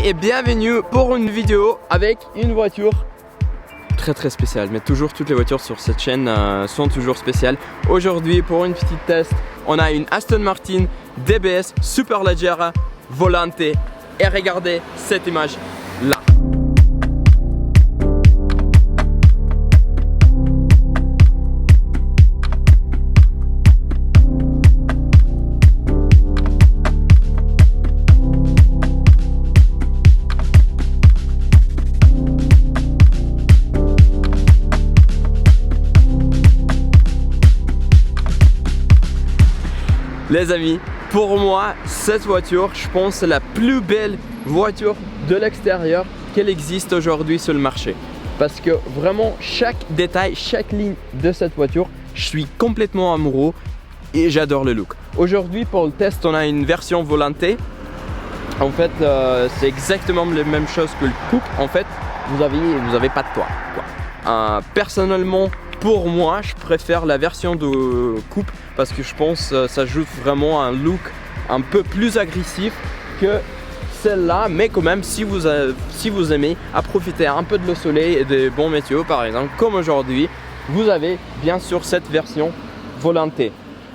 et bienvenue pour une vidéo avec une voiture très spéciale. Mais toujours toutes les voitures sur cette chaîne sont toujours spéciales. Aujourd'hui pour une petite test, on a une Aston Martin DBS Superleggera Volante. Et regardez cette image là. Les amis, pour moi, cette voiture, je pense, c'est la plus belle voiture de l'extérieur qu'elle existe aujourd'hui sur le marché. Parce que vraiment, chaque détail, chaque ligne de cette voiture, je suis complètement amoureux et j'adore le look. Aujourd'hui, pour le test, on a une version Volante. En fait, c'est exactement la même chose que le coupe. En fait, vous avez pas de toit, quoi. Personnellement, pour moi, je préfère la version de coupe parce que je pense que ça ajoute vraiment un look un peu plus agressif que celle-là. Mais quand même, si vous aimez à profiter un peu de le soleil et des bons météos, par exemple, comme aujourd'hui, vous avez bien sûr cette version Volante.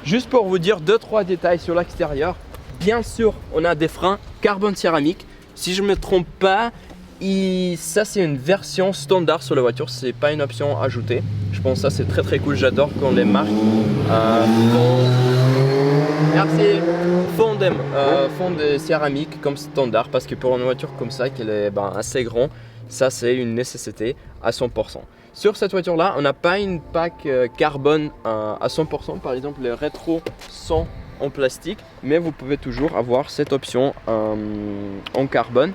Juste pour vous dire 2-3 détails sur l'extérieur, bien sûr, on a des freins carbone céramique. Si je ne me trompe pas, ça c'est une version standard sur la voiture, c'est pas une option ajoutée. Je pense que ça c'est très cool, j'adore quand les marques font des céramiques comme standard, parce que pour une voiture comme ça qui est assez grand, ça c'est une nécessité à 100%. Sur cette voiture là, on n'a pas une plaque carbone à 100%, par exemple les rétros sont en plastique, mais vous pouvez toujours avoir cette option en carbone.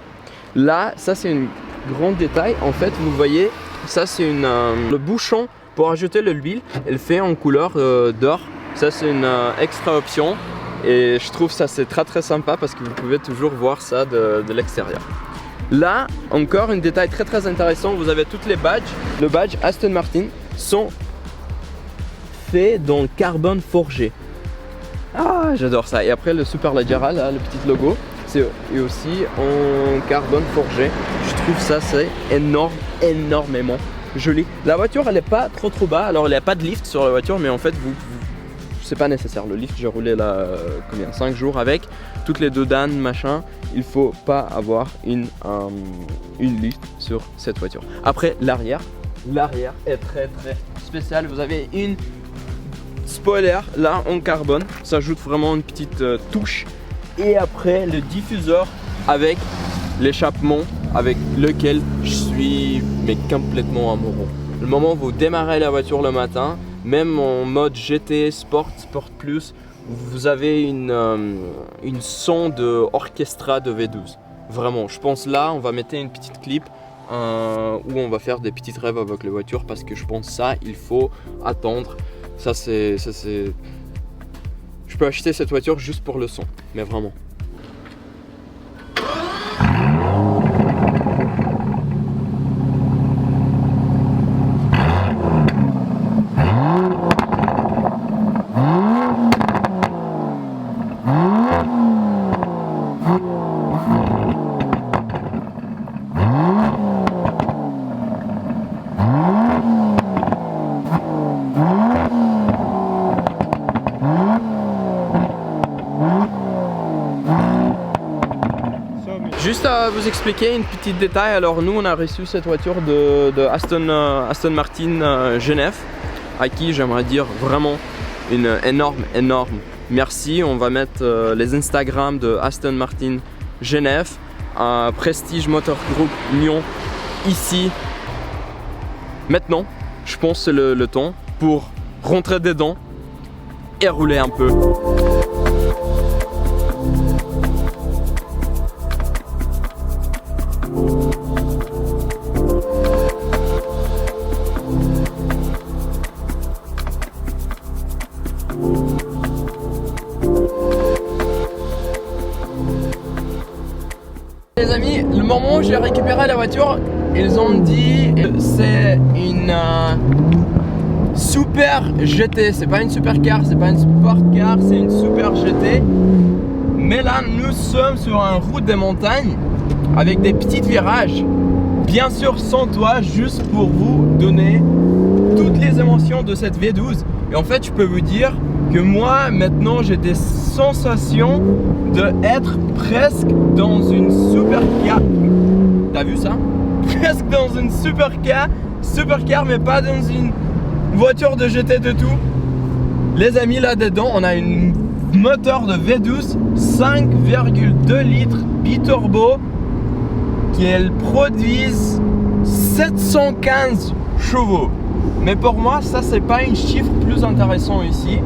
Là, ça c'est un grand détail. En fait, vous voyez, ça c'est le bouchon pour ajouter de l'huile. Elle fait en couleur d'or. Ça c'est une extra option. Et je trouve ça c'est très sympa parce que vous pouvez toujours voir ça de l'extérieur. Là, encore un détail très intéressant. Vous avez toutes les badges. Le badge Aston Martin sont faits dans le carbone forgé. Ah, j'adore ça. Et après le Superleggera, là, le petit logo. Et aussi en carbone forgé. Je trouve ça c'est énormément joli. La voiture elle n'est pas trop bas, alors il n'y a pas de lift sur la voiture, mais en fait c'est pas nécessaire. Le lift j'ai roulé là 5 jours avec toutes les deux dames machin. Il faut pas avoir une lift sur cette voiture. Après l'arrière est très spécial. Vous avez une spoiler là en carbone, ça ajoute vraiment une petite touche. Et après le diffuseur avec l'échappement avec lequel je suis complètement amoureux. Le moment où vous démarrez la voiture le matin, même en mode GT, Sport Plus, vous avez une son de orchestra de V12. Vraiment, je pense là on va mettre une petite clip où on va faire des petites rêves avec la voiture, parce que je pense ça il faut attendre. Ça c'est je peux acheter cette voiture juste pour le son, mais vraiment. Juste à vous expliquer une petite détail, alors nous on a reçu cette voiture de Aston Martin Genève, à qui j'aimerais dire vraiment une énorme merci. On va mettre les Instagram de Aston Martin Genève, Prestige Motor Group Lyon ici. Maintenant, je pense que c'est le temps pour rentrer dedans et rouler un peu. Les amis, le moment où j'ai récupéré la voiture, ils ont dit c'est une super GT. C'est pas une supercar, c'est pas une sport car, c'est une super GT. Mais là, nous sommes sur une route des montagnes avec des petits virages. Bien sûr sans toit, juste pour vous donner toutes les émotions de cette V12. Et en fait, je peux vous dire que moi, maintenant, j'ai des sensations d'être presque dans une supercar. T'as vu ça? Presque dans une supercar, mais pas dans une voiture de GT de tout. Les amis, là-dedans, on a un moteur de V12 5,2 litres biturbo qui produisent 715 chevaux. Mais pour moi, ça c'est pas un chiffre plus intéressant ici.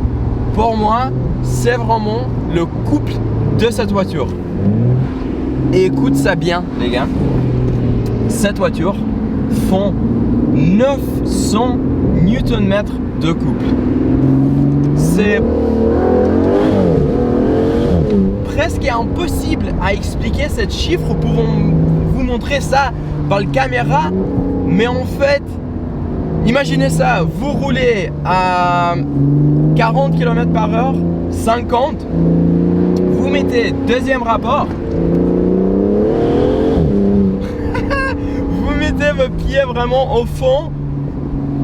Pour moi, c'est vraiment le couple de cette voiture. Et écoute ça bien, les gars. Cette voiture font 900 Nm de couple. C'est presque impossible à expliquer cette chiffre. Pouvons vous montrer ça par la caméra, mais en fait, imaginez ça, vous roulez à 40 km/h, 50, vous mettez deuxième rapport, vous mettez vos pieds vraiment au fond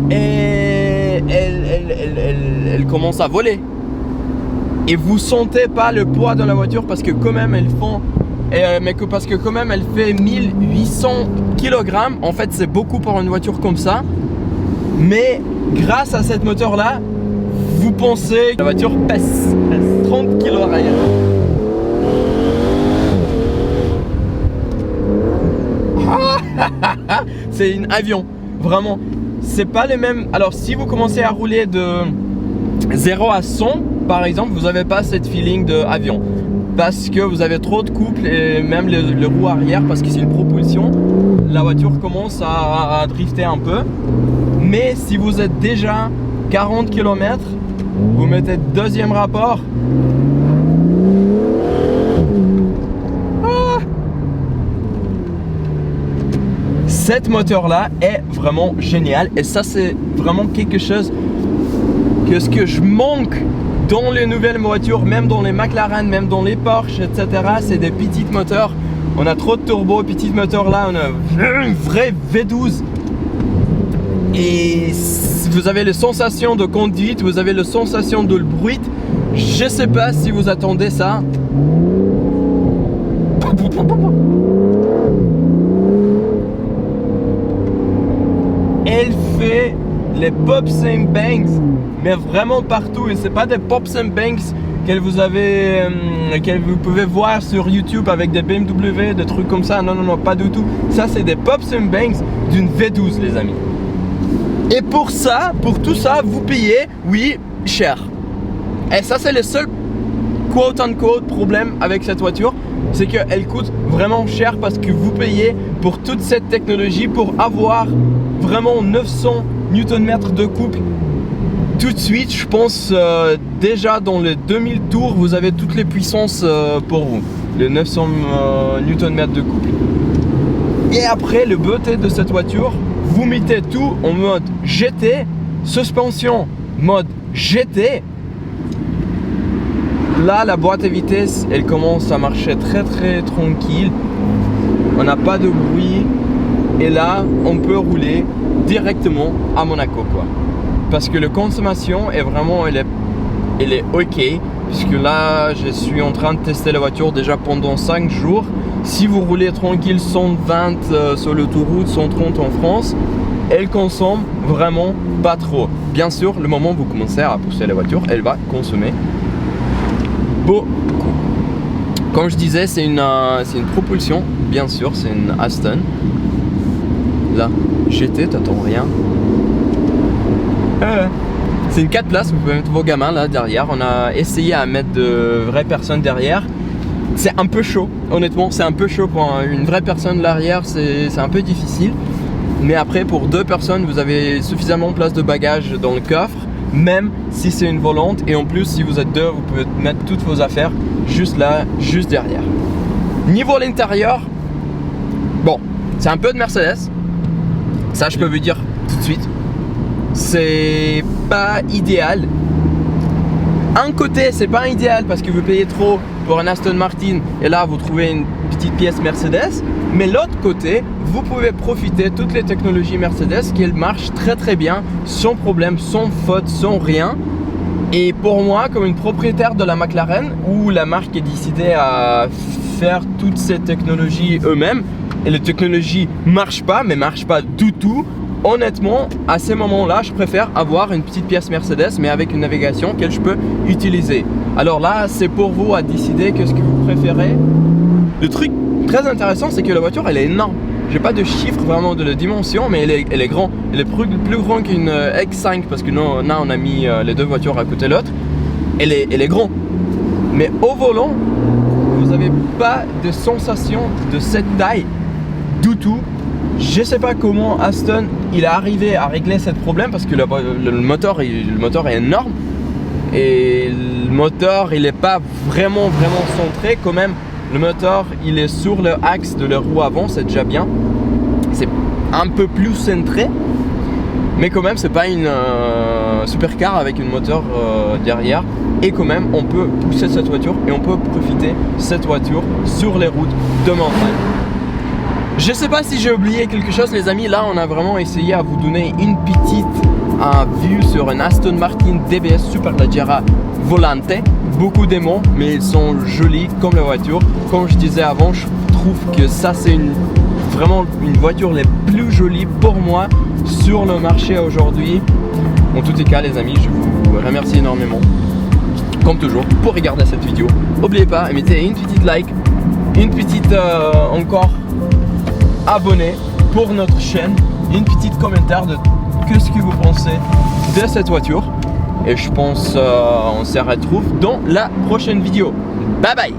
et elle commence à voler. Et vous sentez pas le poids de la voiture parce que quand même elles font parce que quand même elle fait 1800 kg. En fait c'est beaucoup pour une voiture comme ça. Mais grâce à cette moteur là, vous pensez que la voiture pèse 30 kg à l'arrière. C'est un avion, vraiment. C'est pas les mêmes. Alors si vous commencez à rouler de 0 à 100 par exemple, vous n'avez pas cette feeling d'avion parce que vous avez trop de couple et même le roue arrière parce que c'est une propulsion, la voiture commence à drifter un peu. Mais si vous êtes déjà 40 km, vous mettez deuxième rapport. Cette moteur là est vraiment génial et ça c'est vraiment quelque chose que ce que je manque dans les nouvelles voitures, même dans les McLaren, même dans les Porsche, etc. C'est des petites moteurs. On a trop de turbo, petites moteurs là, on a une vraie V12. Et vous avez la sensation de conduite, vous avez la sensation de le bruit. Je sais pas si vous attendez ça. Elle fait les pops and bangs, mais vraiment partout. Et c'est pas des pops and bangs que vous pouvez voir sur YouTube avec des BMW, des trucs comme ça. Non, pas du tout. Ça, c'est des pops and bangs d'une V12, les amis. Et pour ça, pour tout ça, vous payez, oui, cher. Et ça, c'est le seul quote-unquote problème avec cette voiture, c'est qu'elle coûte vraiment cher parce que vous payez pour toute cette technologie pour avoir vraiment 900 Nm de couple. Tout de suite, je pense déjà dans les 2000 tours, vous avez toutes les puissances pour vous, les 900 Nm de couple. Et après, le beauté de cette voiture, vous mettez tout en mode GT, suspension mode GT. Là, la boîte à vitesse, elle commence à marcher très tranquille. On n'a pas de bruit. Et là, on peut rouler directement à Monaco, quoi. Parce que la consommation est vraiment, elle est ok. Puisque là, je suis en train de tester la voiture déjà pendant 5 jours. Si vous roulez tranquille 120 sur l'autoroute, 130 en France, elle consomme vraiment pas trop. Bien sûr, le moment où vous commencez à pousser la voiture, elle va consommer beaucoup. Comme je disais, c'est une propulsion, bien sûr, c'est une Aston. Là, GT, t'attends rien. C'est une 4 places, vous pouvez mettre vos gamins là derrière. On a essayé à mettre de vraies personnes derrière. C'est un peu chaud, honnêtement, c'est un peu chaud pour une vraie personne l'arrière, c'est un peu difficile. Mais après, pour 2 personnes, vous avez suffisamment de place de bagages dans le coffre, même si c'est une volante. Et en plus, si vous êtes 2, vous pouvez mettre toutes vos affaires juste là, juste derrière. Niveau l'intérieur, bon, c'est un peu de Mercedes. Ça, je peux vous dire tout de suite. C'est pas idéal. Un côté, c'est pas idéal parce que vous payez trop pour un Aston Martin et là vous trouvez une petite pièce Mercedes, mais l'autre côté, vous pouvez profiter de toutes les technologies Mercedes qui marchent très très bien, sans problème, sans faute, sans rien. Et pour moi, comme une propriétaire de la McLaren, où la marque est décidée à faire toutes ces technologies eux-mêmes, et les technologies marchent pas, mais marchent pas du tout, honnêtement, à ces moments-là, je préfère avoir une petite pièce Mercedes, mais avec une navigation que je peux utiliser. Alors là, c'est pour vous à décider qu'est-ce que vous préférez. Le truc très intéressant, c'est que la voiture, elle est énorme. J'ai pas de chiffre vraiment de la dimension, mais elle est grande. Elle est plus grande qu'une X5 parce que là, on a mis les deux voitures à côté de l'autre. Elle est grande. Mais au volant, vous n'avez pas de sensation de cette taille du tout. Je sais pas comment Aston il est arrivé à régler ce problème parce que le moteur est énorme et le moteur il est pas vraiment centré quand même. Le moteur il est sur le axe de la roue avant, c'est déjà bien. C'est un peu plus centré, mais quand même c'est pas une supercar avec une moteur derrière. Et quand même on peut pousser cette voiture et on peut profiter de cette voiture sur les routes de montagne. Je sais pas si j'ai oublié quelque chose les amis, là on a vraiment essayé à vous donner une petite vue sur une Aston Martin DBS Superleggera Volante. Beaucoup d'aimants, mais ils sont jolis comme la voiture. Comme je disais avant, je trouve que ça c'est vraiment une voiture les plus jolies pour moi sur le marché aujourd'hui. En tout cas les amis, je vous remercie énormément comme toujours pour regarder cette vidéo. N'oubliez pas, mettez une petite like, une petite encore abonné pour notre chaîne, une petite commentaire de qu'est-ce que vous pensez de cette voiture. Et je pense on se retrouve dans la prochaine vidéo. Bye bye.